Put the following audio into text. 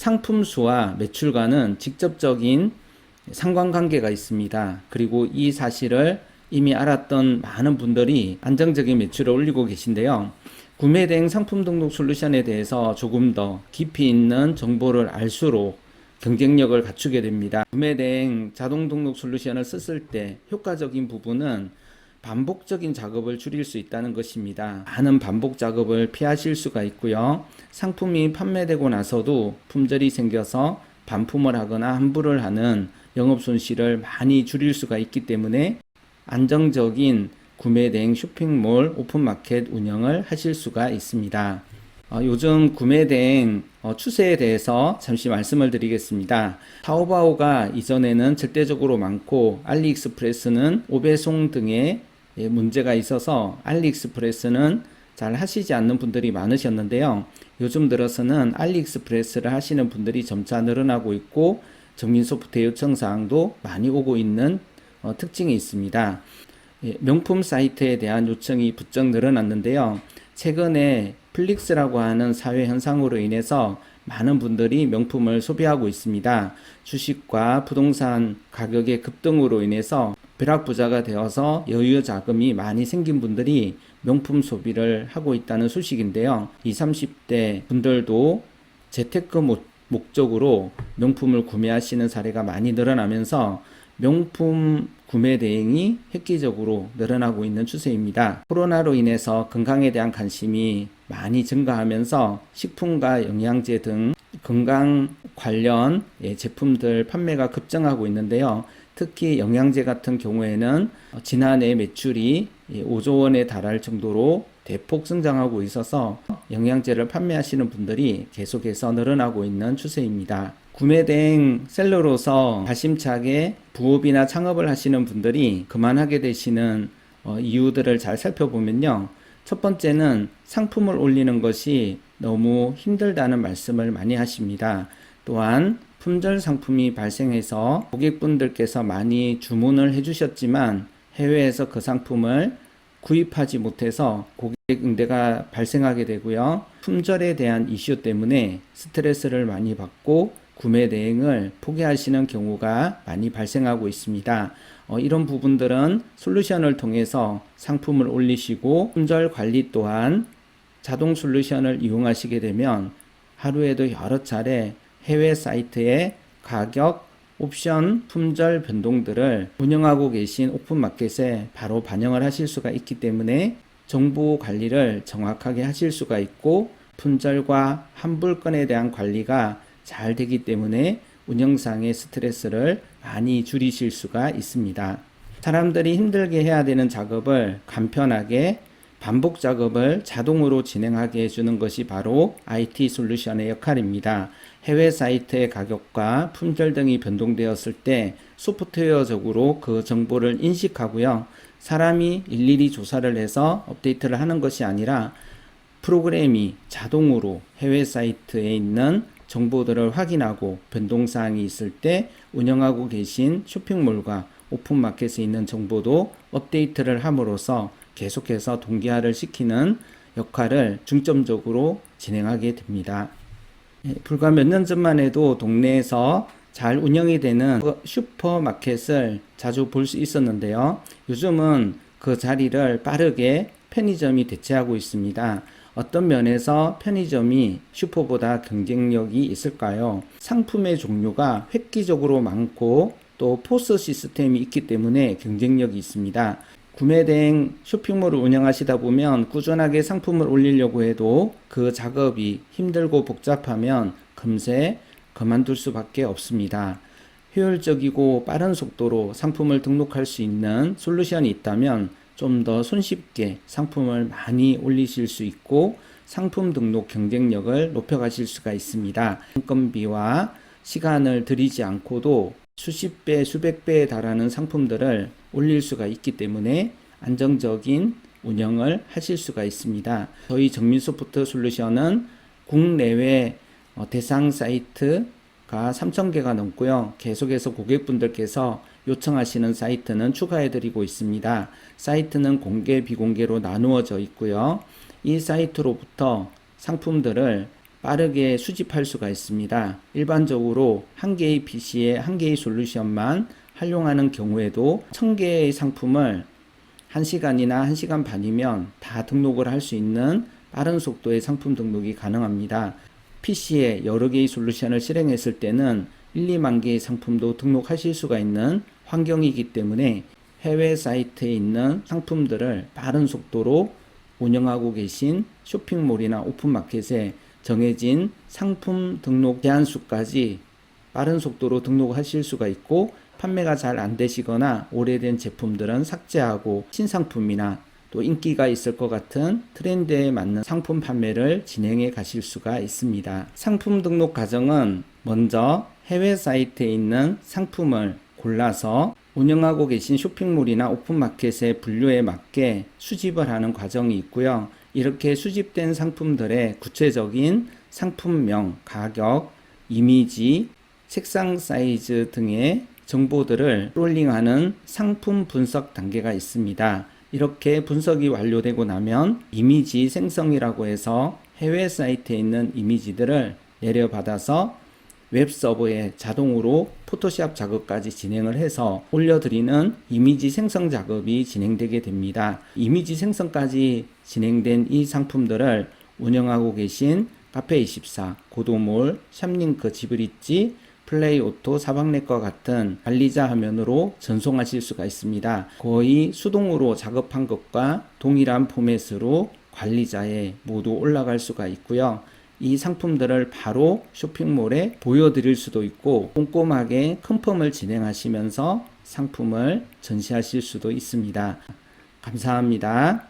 상품 수와 매출과는 직접적인 상관관계가 있습니다. 그리고 이 사실을 이미 알았던 많은 분들이 안정적인 매출을 올리고 계신데요. 구매 대행 상품 등록 솔루션에 대해서 조금 더 깊이 있는 정보를 알수록 경쟁력을 갖추게 됩니다. 구매 대행 자동 등록 솔루션을 썼을 때 효과적인 부분은 반복적인 작업을 줄일 수 있다는 것입니다. 많은 반복 작업을 피하실 수가 있고요. 상품이 판매되고 나서도 품절이 생겨서 반품을 하거나 환불을 하는 영업 손실을 많이 줄일 수가 있기 때문에 안정적인 구매 대행 쇼핑몰 오픈마켓 운영을 하실 수가 있습니다. 요즘 구매 대행 추세에 대해서 잠시 말씀을 드리겠습니다. 타오바오가 이전에는 절대적으로 많고 알리익스프레스는 오배송 등의 문제가 있어서 알리익스프레스는 잘 하시지 않는 분들이 많으셨는데요. 요즘 들어서는 알리익스프레스를 하시는 분들이 점차 늘어나고 있고 정민소프트 요청사항도 많이 오고 있는 특징이 있습니다. 명품 사이트에 대한 요청이 부쩍 늘어났는데요. 최근에 플릭스라고 하는 사회 현상으로 인해서 많은 분들이 명품을 소비하고 있습니다. 주식과 부동산 가격의 급등으로 인해서 벼락부자가 되어서 여유 자금이 많이 생긴 분들이 명품 소비를 하고 있다는 소식인데요. 20, 30대 분들도 재테크 목적으로 명품을 구매하시는 사례가 많이 늘어나면서 명품 구매 대행이 획기적으로 늘어나고 있는 추세입니다. 코로나로 인해서 건강에 대한 관심이 많이 증가하면서 식품과 영양제 등 건강 관련 제품들 판매가 급증하고 있는데요. 특히 영양제 같은 경우에는 지난해 매출이 5조 원에 달할 정도로 대폭 성장하고 있어서 영양제를 판매하시는 분들이 계속해서 늘어나고 있는 추세입니다. 구매 대행 셀러로서 야심차게 부업이나 창업을 하시는 분들이 그만하게 되시는 이유들을 잘 살펴보면요. 첫 번째는 상품을 올리는 것이 너무 힘들다는 말씀을 많이 하십니다. 또한 품절 상품이 발생해서 고객분들께서 많이 주문을 해주셨지만 해외에서 그 상품을 구입하지 못해서 고객 응대가 발생하게 되고요. 품절에 대한 이슈 때문에 스트레스를 많이 받고 구매 대행을 포기하시는 경우가 많이 발생하고 있습니다. 이런 부분들은 솔루션을 통해서 상품을 올리시고 품절 관리 또한 자동 솔루션을 이용하시게 되면 하루에도 여러 차례 해외 사이트의 가격, 옵션, 품절 변동들을 운영하고 계신 오픈마켓에 바로 반영을 하실 수가 있기 때문에 정보 관리를 정확하게 하실 수가 있고 품절과 환불건에 대한 관리가 잘 되기 때문에 운영상의 스트레스를 많이 줄이실 수가 있습니다. 사람들이 힘들게 해야 되는 작업을 간편하게 반복 작업을 자동으로 진행하게 해주는 것이 바로 IT 솔루션의 역할입니다. 해외 사이트의 가격과 품절 등이 변동되었을 때 소프트웨어적으로 그 정보를 인식하고요. 사람이 일일이 조사를 해서 업데이트를 하는 것이 아니라 프로그램이 자동으로 해외 사이트에 있는 정보들을 확인하고 변동사항이 있을 때 운영하고 계신 쇼핑몰과 오픈마켓에 있는 정보도 업데이트를 함으로써 계속해서 동기화를 시키는 역할을 중점적으로 진행하게 됩니다. 불과 몇 년 전만 해도 동네에서 잘 운영이 되는 슈퍼마켓을 자주 볼 수 있었는데요. 요즘은 그 자리를 빠르게 편의점이 대체하고 있습니다. 어떤 면에서 편의점이 슈퍼보다 경쟁력이 있을까요? 상품의 종류가 획기적으로 많고 또 포스 시스템이 있기 때문에 경쟁력이 있습니다. 구매 대행 쇼핑몰을 운영하시다 보면 꾸준하게 상품을 올리려고 해도 그 작업이 힘들고 복잡하면 금세 그만둘 수밖에 없습니다. 효율적이고 빠른 속도로 상품을 등록할 수 있는 솔루션이 있다면 좀 더 손쉽게 상품을 많이 올리실 수 있고 상품 등록 경쟁력을 높여가실 수가 있습니다. 인건비와 시간을 들이지 않고도 수십 배, 수백 배에 달하는 상품들을 올릴 수가 있기 때문에 안정적인 운영을 하실 수가 있습니다. 저희 정민소프트 솔루션은 국내외 대상 사이트가 3,000개가 넘고요. 계속해서 고객분들께서 요청하시는 사이트는 추가해드리고 있습니다. 사이트는 공개, 비공개로 나누어져 있고요. 이 사이트로부터 상품들을 빠르게 수집할 수가 있습니다. 일반적으로 한 개의 PC에 한 개의 솔루션만 활용하는 경우에도 1000개의 상품을 1시간이나 1시간 반이면 다 등록을 할 수 있는 빠른 속도의 상품 등록이 가능합니다. PC에 여러 개의 솔루션을 실행했을 때는 1, 2만 개의 상품도 등록하실 수가 있는 환경이기 때문에 해외 사이트에 있는 상품들을 빠른 속도로 운영하고 계신 쇼핑몰이나 오픈마켓에 정해진 상품 등록 제한 수까지 빠른 속도로 등록하실 수가 있고, 판매가 잘 안 되시거나 오래된 제품들은 삭제하고 신상품이나 또 인기가 있을 것 같은 트렌드에 맞는 상품 판매를 진행해 가실 수가 있습니다. 상품 등록 과정은 먼저 해외 사이트에 있는 상품을 골라서 운영하고 계신 쇼핑몰이나 오픈마켓의 분류에 맞게 수집을 하는 과정이 있고요. 이렇게 수집된 상품들의 구체적인 상품명, 가격, 이미지, 색상 사이즈 등의 정보들을 롤링하는 상품 분석 단계가 있습니다. 이렇게 분석이 완료되고 나면 이미지 생성이라고 해서 해외 사이트에 있는 이미지들을 내려받아서 웹 서버에 자동으로 포토샵 작업까지 진행을 해서 올려드리는 이미지 생성 작업이 진행되게 됩니다. 이미지 생성까지 진행된 이 상품들을 운영하고 계신 카페24, 고도몰, 샵링크, 지브리지, 플레이오토, 사박넷과 같은 관리자 화면으로 전송하실 수가 있습니다. 거의 수동으로 작업한 것과 동일한 포맷으로 관리자에 모두 올라갈 수가 있고요. 이 상품들을 바로 쇼핑몰에 보여드릴 수도 있고, 꼼꼼하게 컨펌을 진행하시면서 상품을 전시하실 수도 있습니다. 감사합니다.